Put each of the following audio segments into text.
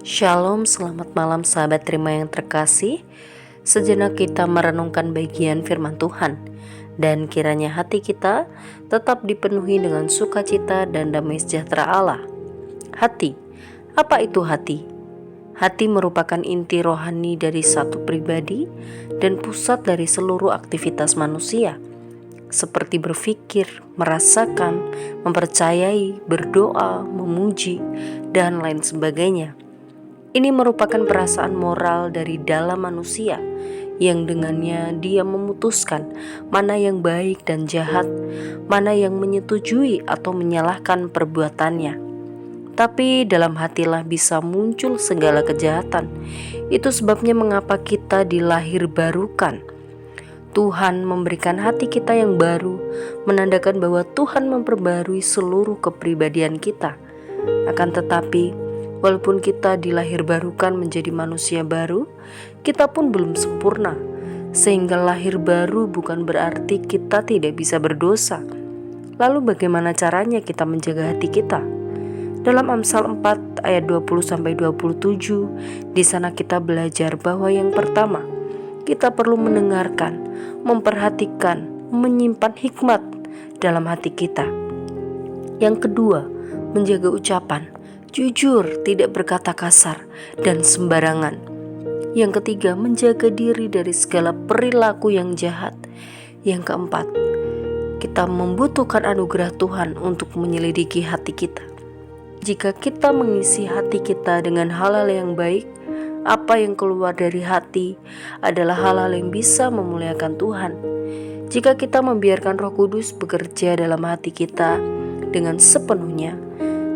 Shalom, selamat malam sahabat terima yang terkasih. Sejenak kita merenungkan bagian firman Tuhan, dan kiranya hati kita tetap dipenuhi dengan sukacita dan damai sejahtera Allah. Hati, apa itu hati? Hati merupakan inti rohani dari satu pribadi dan pusat dari seluruh aktivitas manusia, seperti berpikir, merasakan, mempercayai, berdoa, memuji, dan lain sebagainya. Ini merupakan perasaan moral dari dalam manusia yang dengannya dia memutuskan mana yang baik dan jahat, mana yang menyetujui atau menyalahkan perbuatannya. Tapi dalam hatilah bisa muncul segala kejahatan. Itu sebabnya mengapa kita dilahirbarukan. Tuhan memberikan hati kita yang baru, menandakan bahwa Tuhan memperbarui seluruh kepribadian kita. Akan tetapi, walaupun kita dilahirbarukan menjadi manusia baru, kita pun belum sempurna. Sehingga lahir baru bukan berarti kita tidak bisa berdosa. Lalu bagaimana caranya kita menjaga hati kita? Dalam Amsal 4 ayat 20-27, di sana kita belajar bahwa yang pertama, kita perlu mendengarkan, memperhatikan, menyimpan hikmat dalam hati kita. Yang kedua, menjaga ucapan, jujur, tidak berkata kasar dan sembarangan. Yang ketiga, menjaga diri dari segala perilaku yang jahat. Yang keempat, kita membutuhkan anugerah Tuhan untuk menyelidiki hati kita. Jika kita mengisi hati kita dengan hal-hal yang baik, apa yang keluar dari hati adalah hal-hal yang bisa memuliakan Tuhan. Jika kita membiarkan Roh Kudus bekerja dalam hati kita dengan sepenuhnya,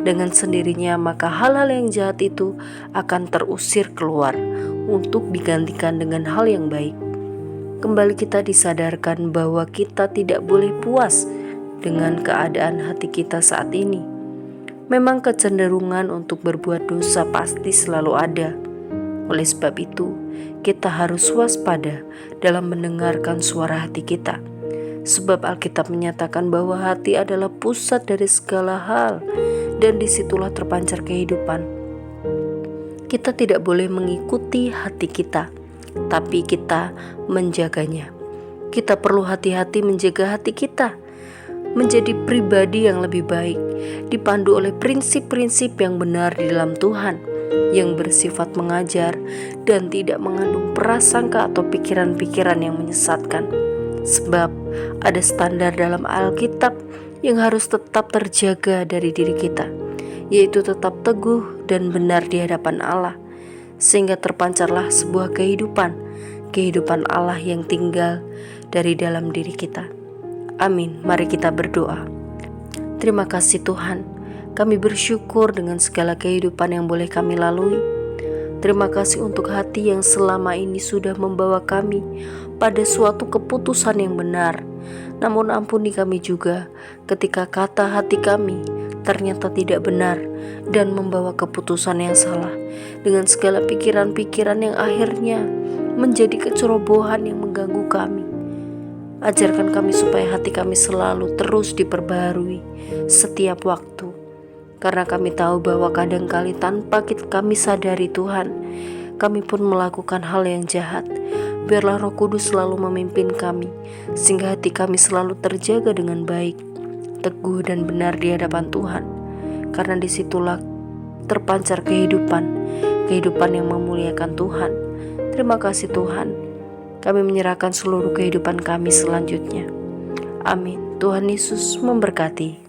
dengan sendirinya, maka hal-hal yang jahat itu akan terusir keluar untuk digantikan dengan hal yang baik. Kembali kita disadarkan bahwa kita tidak boleh puas dengan keadaan hati kita saat ini. Memang kecenderungan untuk berbuat dosa pasti selalu ada. Oleh sebab itu, kita harus waspada dalam mendengarkan suara hati kita. Sebab Alkitab menyatakan bahwa hati adalah pusat dari segala hal, dan disitulah terpancar kehidupan. Kita tidak boleh mengikuti hati kita, tapi kita menjaganya. Kita perlu hati-hati menjaga hati kita, menjadi pribadi yang lebih baik, dipandu oleh prinsip-prinsip yang benar di dalam Tuhan, yang bersifat mengajar dan tidak mengandung prasangka atau pikiran-pikiran yang menyesatkan. Sebab ada standar dalam Alkitab yang harus tetap terjaga dari diri kita, yaitu tetap teguh dan benar di hadapan Allah, sehingga terpancarlah sebuah kehidupan Allah yang tinggal dari dalam diri kita. Amin. Mari kita berdoa. Terima kasih Tuhan, kami bersyukur dengan segala kehidupan yang boleh kami lalui. Terima kasih untuk hati yang selama ini sudah membawa kami pada suatu keputusan yang benar. Namun ampuni kami juga ketika kata hati kami ternyata tidak benar dan membawa keputusan yang salah, dengan segala pikiran-pikiran yang akhirnya menjadi kecerobohan yang mengganggu kami. Ajarkan kami supaya hati kami selalu terus diperbaharui setiap waktu, karena kami tahu bahwa kadangkali tanpa kami sadari Tuhan, kami pun melakukan hal yang jahat. Biarlah Roh Kudus selalu memimpin kami, sehingga hati kami selalu terjaga dengan baik, teguh dan benar di hadapan Tuhan. Karena disitulah terpancar kehidupan yang memuliakan Tuhan. Terima kasih Tuhan, kami menyerahkan seluruh kehidupan kami selanjutnya. Amin. Tuhan Yesus memberkati.